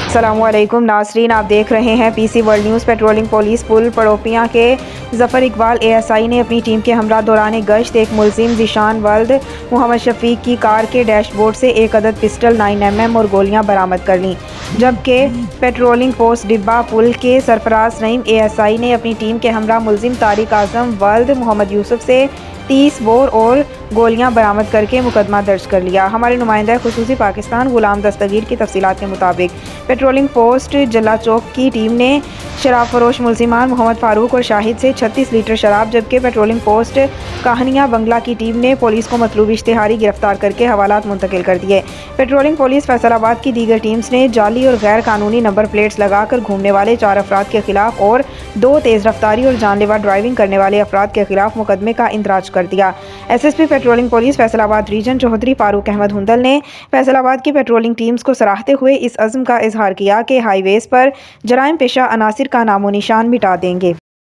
السلام علیکم ناظرین، آپ دیکھ رہے ہیں پی سی ورلڈ نیوز۔ پٹرولنگ پولیس پڑوپیاں کے ظفر اقبال ASI نے اپنی ٹیم کے ہمراہ دوران گشت ایک ملزمذیشان ولد محمد شفیق کی کار کے ڈیش بورڈ سے 1 عدد پسٹل 9mm اور گولیاں برآمد کر لیں، جبکہ پٹرولنگ پوسٹ ڈبہ پل کے سرفراز نعیم ASI نے اپنی ٹیم کے ہمراہ ملزم طارق اعظم ولد محمد یوسف سے 30 بور اور گولیاں برآمد کر کے مقدمہ درج کر لیا۔ ہمارے نمائندہ خصوصی پاکستان غلام دستگیر کی تفصیلات کے مطابق پٹرولنگ پوسٹ جلا چوک کی ٹیم نے شراب فروش ملزمان محمد فاروق اور شاہد سے 36 لیٹر شراب، جبکہ پٹرولنگ پوسٹ کہانیاں بنگلہ کی ٹیم نے پولیس کو مطلوب اشتہاری گرفتار کر کے حوالات منتقل کر دیے۔ پٹرولنگ پولیس فیصل آباد کی دیگر ٹیمز نے جعلی اور غیر قانونی نمبر پلیٹس لگا کر گھومنے والے 4 افراد کے خلاف اور 2 تیز رفتاری اور جان لیوا ڈرائیونگ کرنے والے افراد کے خلاف مقدمے کا اندراج کر دیا۔ SSP پٹرولنگ پولیس فیصل آباد ریجن چودھری فاروق احمد ہندل نے فیصل آباد کی پٹرولنگ ٹیمز کو سراہتے ہوئے اس عزم کا اظہار کیا کہ ہائی ویز پر جرائم پیشہ عناصر کا نام و نشان مٹا دیں گے۔